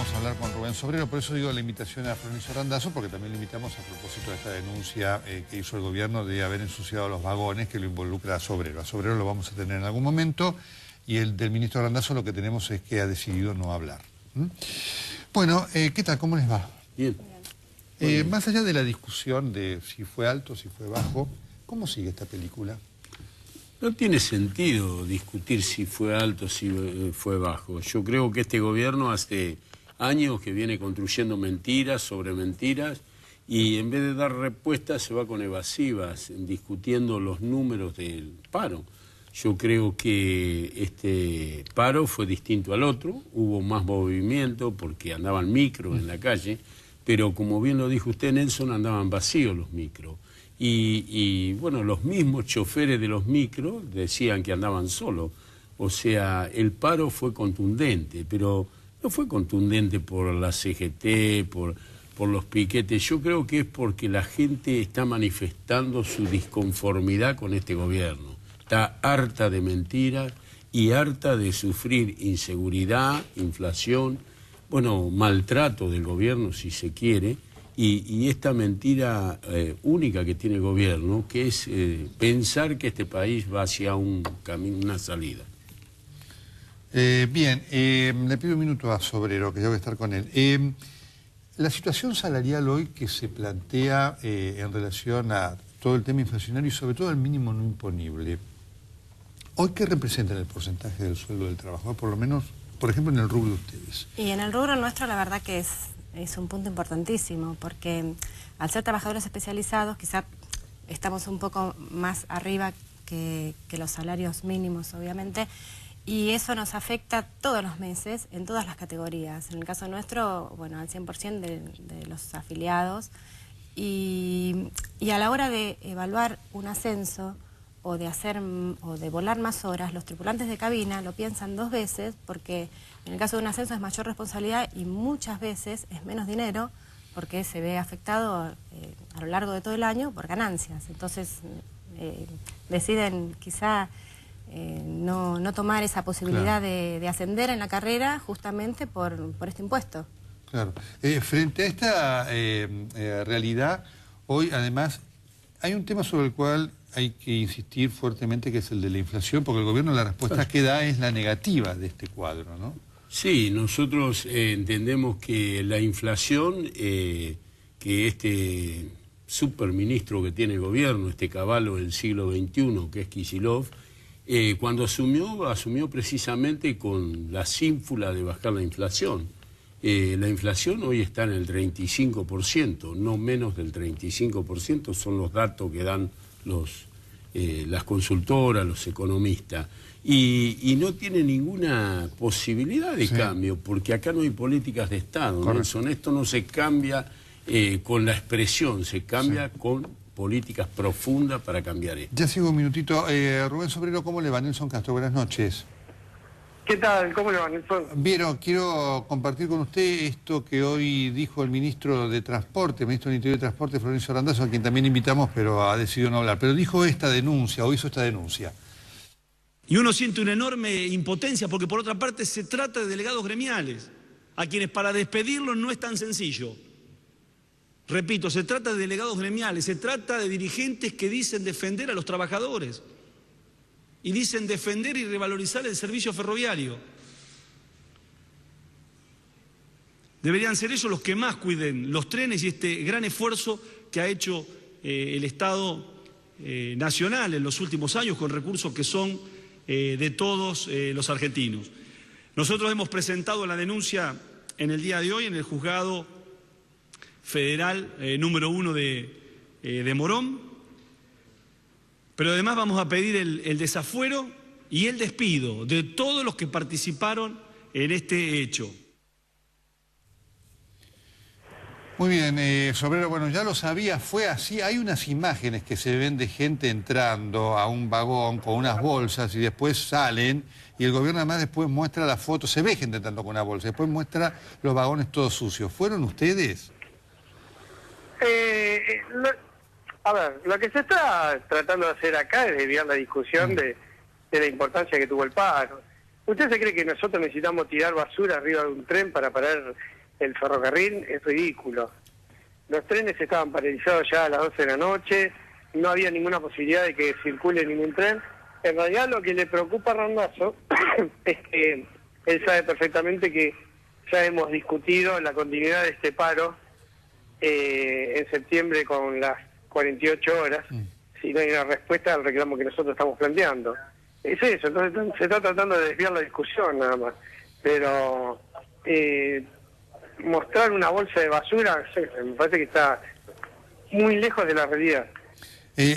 vamos a hablar con Rubén Sobrero, por eso digo la invitación a Florencio Randazzo, porque también le invitamos a propósito de esta denuncia que hizo el gobierno de haber ensuciado los vagones, que lo involucra a Sobrero. A Sobrero lo vamos a tener en algún momento, y el del ministro Randazzo lo que tenemos es que ha decidido no hablar. Bueno, ¿qué tal? ¿Cómo les va? Bien. Más allá de la discusión de si fue alto, si fue bajo, ¿cómo sigue esta película? No tiene sentido discutir si fue alto, si fue bajo. Yo creo que este gobierno hace años que viene construyendo mentiras sobre mentiras y en vez de dar respuestas se va con evasivas, discutiendo los números del paro. Yo creo que este paro fue distinto al otro, hubo más movimiento porque andaban micros en la calle, pero como bien lo dijo usted, Nelson, andaban vacíos los micros. Y bueno, los mismos choferes de los micros decían que andaban solos. O sea, el paro fue contundente, pero no fue contundente por la CGT, por los piquetes. Yo creo que es porque la gente está manifestando su disconformidad con este gobierno. Está harta de mentiras y harta de sufrir inseguridad, inflación, bueno, maltrato del gobierno si se quiere. Y esta mentira única que tiene el gobierno, que es pensar que este país va hacia un camino, una salida. Bien, le pido un minuto a Sobrero, que yo voy a estar con él. La situación salarial hoy que se plantea en relación a todo el tema inflacionario y sobre todo el mínimo no imponible, ¿hoy qué representa en el porcentaje del sueldo del trabajador? Por lo menos, por ejemplo, en el rubro de ustedes. Y en el rubro nuestro la verdad que es un punto importantísimo, porque al ser trabajadores especializados quizá estamos un poco más arriba que los salarios mínimos, obviamente, y eso nos afecta todos los meses en todas las categorías. En el caso nuestro, bueno, al 100% de los afiliados, y a la hora de evaluar un ascenso o de volar más horas, los tripulantes de cabina lo piensan dos veces, porque en el caso de un ascenso es mayor responsabilidad y muchas veces es menos dinero, porque se ve afectado a lo largo de todo el año por ganancias. Entonces deciden quizá no tomar esa posibilidad, claro, de ascender en la carrera justamente por este impuesto. Claro. Frente a esta realidad, hoy además hay un tema sobre el cual hay que insistir fuertemente, que es el de la inflación, porque el gobierno la respuesta que da es la negativa de este cuadro, ¿no? Sí, nosotros entendemos que la inflación, que este superministro que tiene el gobierno, este caballo del siglo XXI, que es Kicillof, cuando asumió precisamente con la ínfula de bajar la inflación. La inflación hoy está en el 35%, no menos del 35%, son los datos que dan las consultoras, los economistas, y no tiene ninguna posibilidad de cambio, porque acá no hay políticas de Estado, Nelson. Esto no se cambia con la expresión, se cambia con políticas profundas para cambiar esto. Ya sigo un minutito. Rubén Sobrero, ¿cómo le va? Nelson Castro, buenas noches. ¿Qué tal? ¿Cómo le va, Nelson? Bien, quiero compartir con usted esto que hoy dijo el ministro de Transporte, el ministro del Interior y Transporte, Florencio Randazzo, a quien también invitamos, pero ha decidido no hablar. Pero dijo esta denuncia, o hizo esta denuncia. Y uno siente una enorme impotencia, porque por otra parte se trata de delegados gremiales, a quienes para despedirlos no es tan sencillo. Repito, se trata de delegados gremiales, se trata de dirigentes que dicen defender a los trabajadores. Y dicen defender y revalorizar el servicio ferroviario. Deberían ser ellos los que más cuiden los trenes y este gran esfuerzo que ha hecho el Estado nacional en los últimos años con recursos que son de todos los argentinos. Nosotros hemos presentado la denuncia en el día de hoy en el Juzgado Federal número 1 de Morón. Pero además vamos a pedir el desafuero y el despido de todos los que participaron en este hecho. Muy bien, Sobrero, bueno, ya lo sabía, fue así. Hay unas imágenes que se ven de gente entrando a un vagón con unas bolsas y después salen, y el gobierno además después muestra la foto, se ve gente entrando con una bolsa, después muestra los vagones todos sucios. ¿Fueron ustedes? A ver, lo que se está tratando de hacer acá es desviar la discusión de la importancia que tuvo el paro. ¿Usted se cree que nosotros necesitamos tirar basura arriba de un tren para parar el ferrocarril? Es ridículo. Los trenes estaban paralizados ya a las 12 de la noche, no había ninguna posibilidad de que circule ningún tren. En realidad lo que le preocupa a Randazzo es que él sabe perfectamente que ya hemos discutido la continuidad de este paro en septiembre con las 48 horas, si no hay una respuesta al reclamo que nosotros estamos planteando. Es eso, entonces se está tratando de desviar la discusión nada más. Pero mostrar una bolsa de basura, me parece que está muy lejos de la realidad.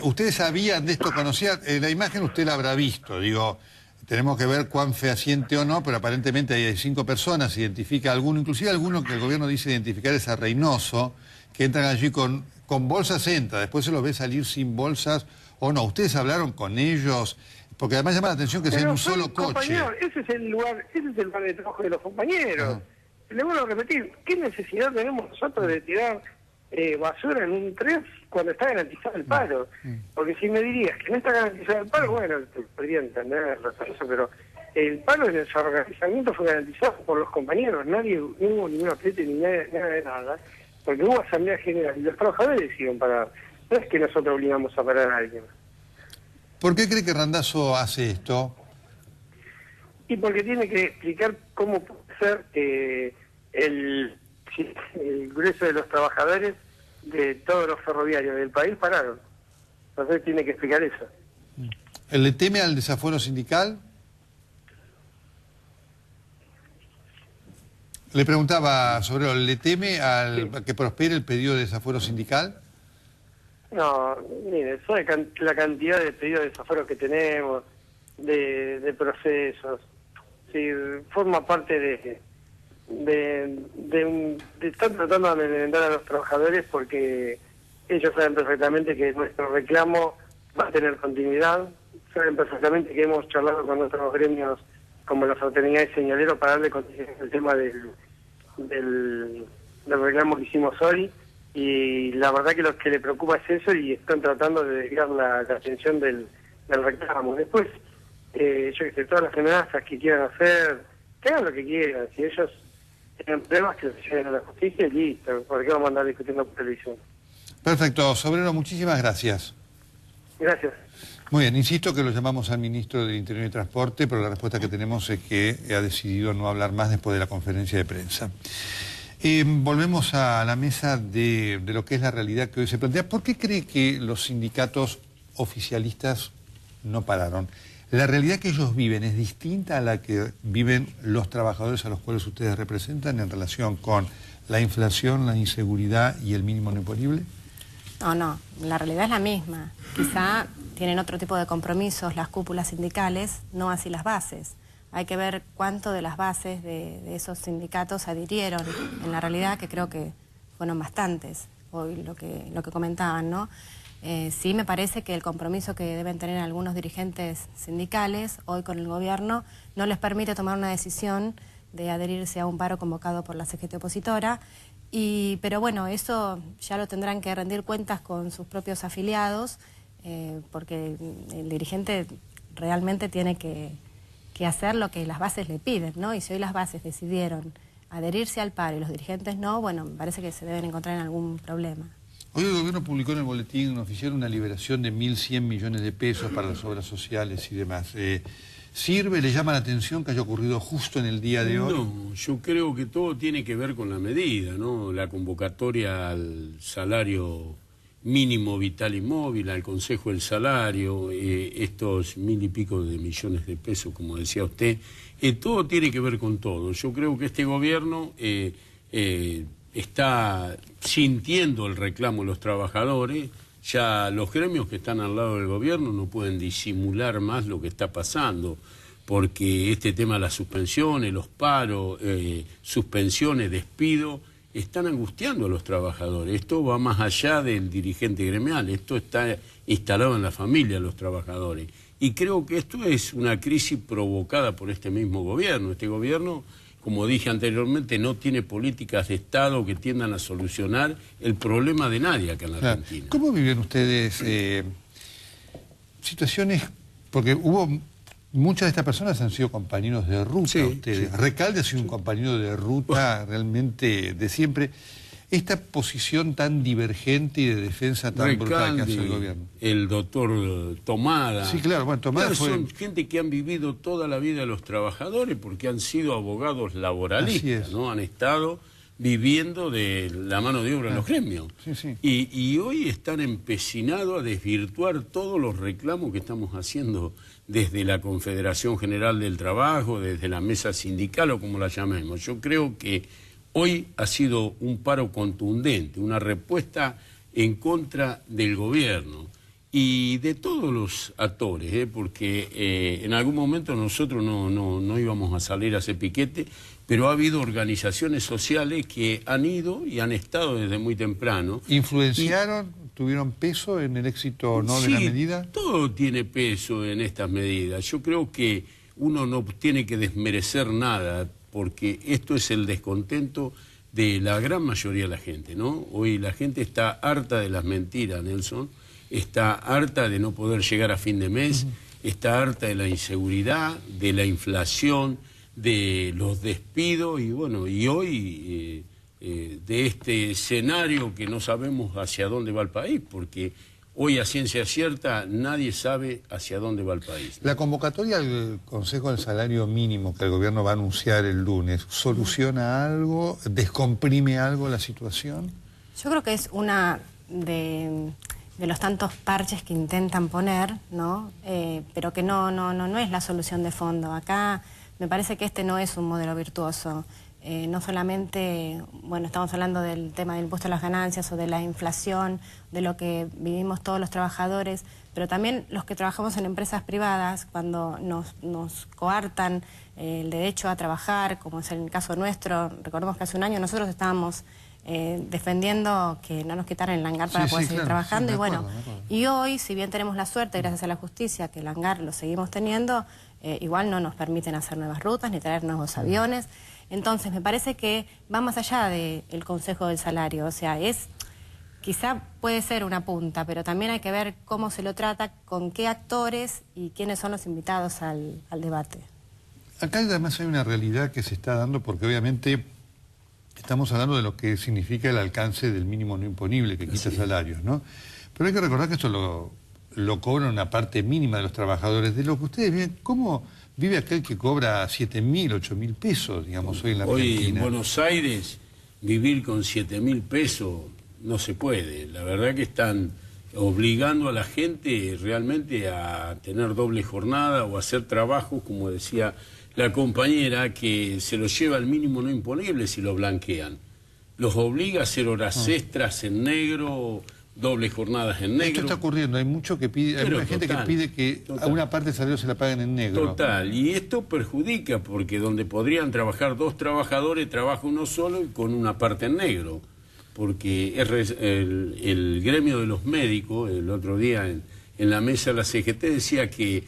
¿Ustedes sabían de esto? ¿Conocían? La imagen usted la habrá visto, digo, tenemos que ver cuán fehaciente o no, pero aparentemente hay 5 personas, se identifica alguno, inclusive alguno que el gobierno dice identificar es a Reynoso, que entran allí con bolsas, después se los ve salir sin bolsas o no. ¿Ustedes hablaron con ellos? Porque además llama la atención que sea en un solo coche. Ese es el lugar de trabajo de los compañeros. Le vuelvo a repetir, ¿qué necesidad tenemos nosotros de tirar basura en un tren cuando está garantizado el paro? Porque si me dirías que no está garantizado el paro, bueno, podría entender eso, pero el paro en el ferrocarrilamiento fue garantizado por los compañeros, no hubo ningún apriete ni nada de nada, porque hubo asamblea general y los trabajadores decidieron parar. No es que nosotros obligamos a parar a alguien. ¿Por qué cree que Randazzo hace esto? Y porque tiene que explicar cómo puede ser el grueso de los trabajadores de todos los ferroviarios del país pararon. Entonces tiene que explicar eso. ¿Le teme al desafuero sindical? Le preguntaba sobre, ¿le teme a que prospere el pedido de desafuero sindical? No, mire, sabe la cantidad de pedidos de desafuero que tenemos, de procesos. Sí, forma parte de estar tratando de amedrentar a los trabajadores porque ellos saben perfectamente que nuestro reclamo va a tener continuidad, saben perfectamente que hemos charlado con nuestros gremios como la fraternidad de señaleros para darle continuidad al tema del reclamo que hicimos hoy, y la verdad que lo que le preocupa es eso y están tratando de desviar la atención del reclamo. Después, yo que sé, todas las amenazas que quieran hacer, que hagan lo que quieran, si ellos tienen pruebas que los lleven a la justicia y listo, ¿por qué vamos a andar discutiendo por televisión? Perfecto, Sobrero, muchísimas gracias. Gracias. Muy bien, insisto que lo llamamos al ministro del Interior y Transporte, pero la respuesta que tenemos es que ha decidido no hablar más después de la conferencia de prensa. Volvemos a la mesa de lo que es la realidad que hoy se plantea. ¿Por qué cree que los sindicatos oficialistas no pararon? ¿La realidad que ellos viven es distinta a la que viven los trabajadores a los cuales ustedes representan en relación con la inflación, la inseguridad y el mínimo no imponible? No, la realidad es la misma. Quizá tienen otro tipo de compromisos las cúpulas sindicales, no así las bases. Hay que ver cuánto de las bases de esos sindicatos adhirieron. En la realidad, que creo que fueron bastantes, hoy lo que comentaban, ¿no? Sí me parece que el compromiso que deben tener algunos dirigentes sindicales hoy con el gobierno no les permite tomar una decisión de adherirse a un paro convocado por la CGT opositora. Pero bueno, eso ya lo tendrán que rendir cuentas con sus propios afiliados, porque el dirigente realmente tiene que hacer lo que las bases le piden, ¿no? Y si hoy las bases decidieron adherirse al paro y los dirigentes no, bueno, me parece que se deben encontrar en algún problema. Hoy el gobierno publicó en el boletín oficial una liberación de 1.100 millones de pesos para las obras sociales y demás. ¿Sirve, le llama la atención que haya ocurrido justo en el día de hoy? No, yo creo que todo tiene que ver con la medida, ¿no? La convocatoria al salario mínimo vital y móvil, al Consejo del Salario, estos 1.000 y pico de millones de pesos, como decía usted, todo tiene que ver con todo. Yo creo que este gobierno está sintiendo el reclamo de los trabajadores. Ya los gremios que están al lado del gobierno no pueden disimular más lo que está pasando, porque este tema de las suspensiones, los paros, suspensiones, despido, están angustiando a los trabajadores. Esto va más allá del dirigente gremial, esto está instalado en la familia de los trabajadores. Y creo que esto es una crisis provocada por este mismo gobierno. Este gobierno, como dije anteriormente, no tiene políticas de Estado que tiendan a solucionar el problema de nadie acá en la Argentina. ¿Cómo viven ustedes situaciones? Porque hubo Muchas de estas personas han sido compañeros de ruta, Sí, ustedes. sí. Recalde ha sido un compañero de ruta realmente de siempre. Esta posición tan divergente y de defensa tan brutal que hace el gobierno. El doctor Tomada. Sí, claro, bueno, Tomada Claro, fue... son gente que han vivido toda la vida de los trabajadores porque han sido abogados laboralistas, ¿no? Han estado viviendo de la mano de obra en los gremios. Sí, sí. Y hoy están empecinados a desvirtuar todos los reclamos que estamos haciendo desde la Confederación General del Trabajo, desde la mesa sindical o como la llamemos. Yo creo que hoy ha sido un paro contundente, una respuesta en contra del gobierno y de todos los actores, porque en algún momento nosotros no íbamos a salir a ese piquete, pero ha habido organizaciones sociales que han ido y han estado desde muy temprano. ¿Influenciaron, tuvieron peso en el éxito o no de la medida? Todo tiene peso en estas medidas. Yo creo que uno no tiene que desmerecer nada, porque esto es el descontento de la gran mayoría de la gente, ¿no? Hoy la gente está harta de las mentiras, Nelson, está harta de no poder llegar a fin de mes, está harta de la inseguridad, de la inflación, de los despidos y bueno, y hoy de este escenario que no sabemos hacia dónde va el país, porque hoy a ciencia cierta nadie sabe hacia dónde va el país, ¿no? La convocatoria al Consejo del Salario Mínimo que el gobierno va a anunciar el lunes, ¿soluciona algo, descomprime algo la situación? Yo creo que es una de los tantos parches que intentan poner, ¿no? Pero que no es la solución de fondo. Acá me parece que este no es un modelo virtuoso. No solamente, bueno, estamos hablando del tema del impuesto a las ganancias o de la inflación, de lo que vivimos todos los trabajadores, pero también los que trabajamos en empresas privadas, cuando nos coartan el derecho a trabajar, como es el caso nuestro. Recordemos que hace un año nosotros estábamos defendiendo que no nos quitaran el hangar para poder seguir trabajando, y bueno, y hoy, si bien tenemos la suerte, gracias a la justicia, que el hangar lo seguimos teniendo, igual no nos permiten hacer nuevas rutas ni traer nuevos aviones. Entonces, me parece que va más allá del Consejo del Salario, o sea, quizá puede ser una punta, pero también hay que ver cómo se lo trata, con qué actores y quiénes son los invitados al debate. Acá además hay una realidad que se está dando porque obviamente estamos hablando de lo que significa el alcance del mínimo no imponible que quita salarios, ¿no? Pero hay que recordar que esto lo cobra una parte mínima de los trabajadores. De lo que ustedes ven, ¿cómo vive aquel que cobra 7.000, 8.000 pesos, digamos, hoy en la Argentina? Hoy en Buenos Aires vivir con 7.000 pesos no se puede. La verdad que están obligando a la gente realmente a tener doble jornada o a hacer trabajos, como decía la compañera, que se los lleva al mínimo no imponible si lo blanquean. Los obliga a hacer horas extras en negro, dobles jornadas en negro. Esto está ocurriendo, hay mucho que pide, hay mucha gente que pide que a una parte del salario se la paguen en negro. Total, y esto perjudica porque donde podrían trabajar dos trabajadores, trabaja uno solo y con una parte en negro. Porque el gremio de los médicos, el otro día en la mesa de la CGT decía que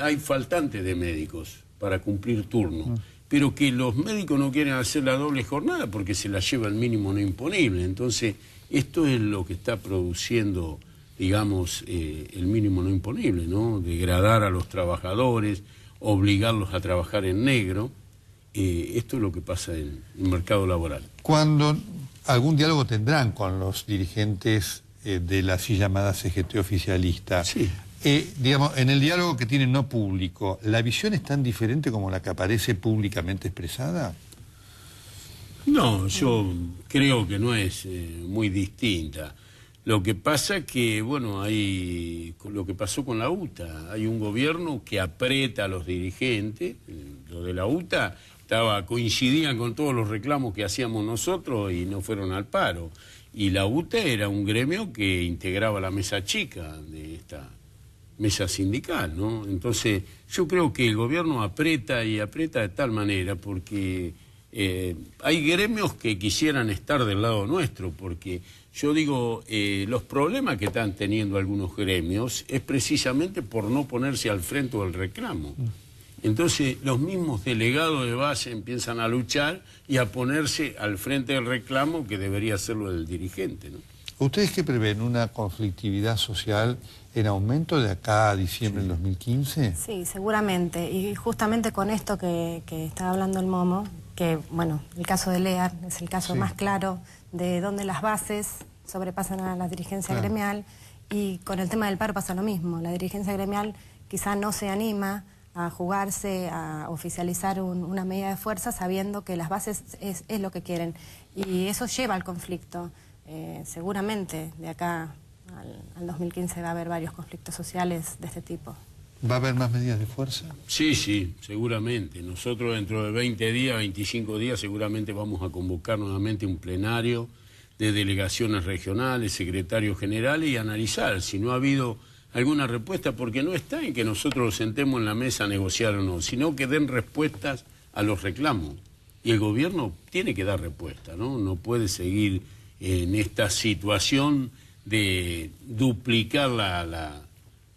hay faltantes de médicos para cumplir turno, pero que los médicos no quieren hacer la doble jornada porque se la lleva el mínimo no imponible. Entonces, esto es lo que está produciendo, digamos, el mínimo no imponible, ¿no? Degradar a los trabajadores, obligarlos a trabajar en negro. Esto es lo que pasa en el mercado laboral. Cuando algún diálogo tendrán con los dirigentes de la así llamada CGT oficialista. Sí. Digamos, en el diálogo que tienen no público, ¿la visión es tan diferente como la que aparece públicamente expresada? No, yo creo que no es muy distinta. Lo que pasa que, bueno, hay lo que pasó con la UTA. Hay un gobierno que aprieta a los dirigentes. Lo de la UTA coincidían con todos los reclamos que hacíamos nosotros y no fueron al paro. Y la UTA era un gremio que integraba la mesa chica de esta mesa sindical, ¿no? Entonces, yo creo que el gobierno aprieta y aprieta de tal manera porque hay gremios que quisieran estar del lado nuestro, porque yo digo, los problemas que están teniendo algunos gremios es precisamente por no ponerse al frente del reclamo. Entonces, los mismos delegados de base empiezan a luchar y a ponerse al frente del reclamo, que debería hacerlo el dirigente, ¿no? ¿Ustedes qué prevén? ¿Una conflictividad social en aumento de acá a diciembre del 2015? Sí, seguramente. Y justamente con esto que estaba hablando el Momo, que bueno, el caso de LEAR es el caso más claro de donde las bases sobrepasan a la dirigencia gremial, y con el tema del paro pasa lo mismo. La dirigencia gremial quizá no se anima a jugarse, a oficializar una medida de fuerza sabiendo que las bases es lo que quieren. Y eso lleva al conflicto. Seguramente de acá al 2015 va a haber varios conflictos sociales de este tipo. ¿Va a haber más medidas de fuerza? Sí, sí, seguramente. Nosotros dentro de 20 días, 25 días, seguramente vamos a convocar nuevamente un plenario de delegaciones regionales, secretarios generales, y analizar si no ha habido alguna respuesta, porque no está en que nosotros nos sentemos en la mesa a negociar o no, sino que den respuestas a los reclamos. Y el gobierno tiene que dar respuesta, ¿no? No puede seguir en esta situación de duplicar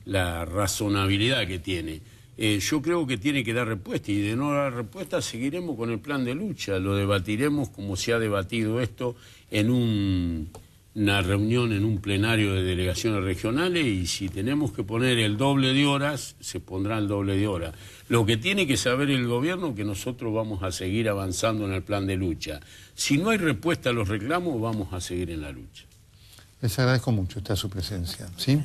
la razonabilidad que tiene. Yo creo que tiene que dar respuesta, y de no dar respuesta seguiremos con el plan de lucha, lo debatiremos como se ha debatido esto en una reunión, en un plenario de delegaciones regionales, y si tenemos que poner el doble de horas, se pondrá el doble de horas. Lo que tiene que saber el gobierno es que nosotros vamos a seguir avanzando en el plan de lucha. Si no hay respuesta a los reclamos, vamos a seguir en la lucha. Les agradezco mucho su presencia, ¿sí?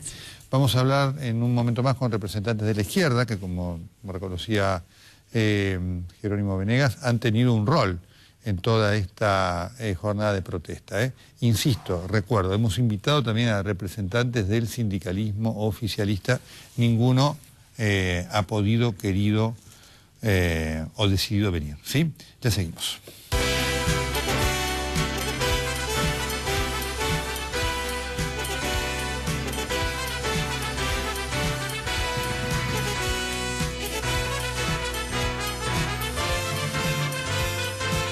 Vamos a hablar en un momento más con representantes de la izquierda, que como reconocía Jerónimo Venegas, han tenido un rol en toda esta jornada de protesta. Insisto, recuerdo, hemos invitado también a representantes del sindicalismo oficialista, ninguno ha podido, querido o decidido venir, ¿sí? Ya seguimos.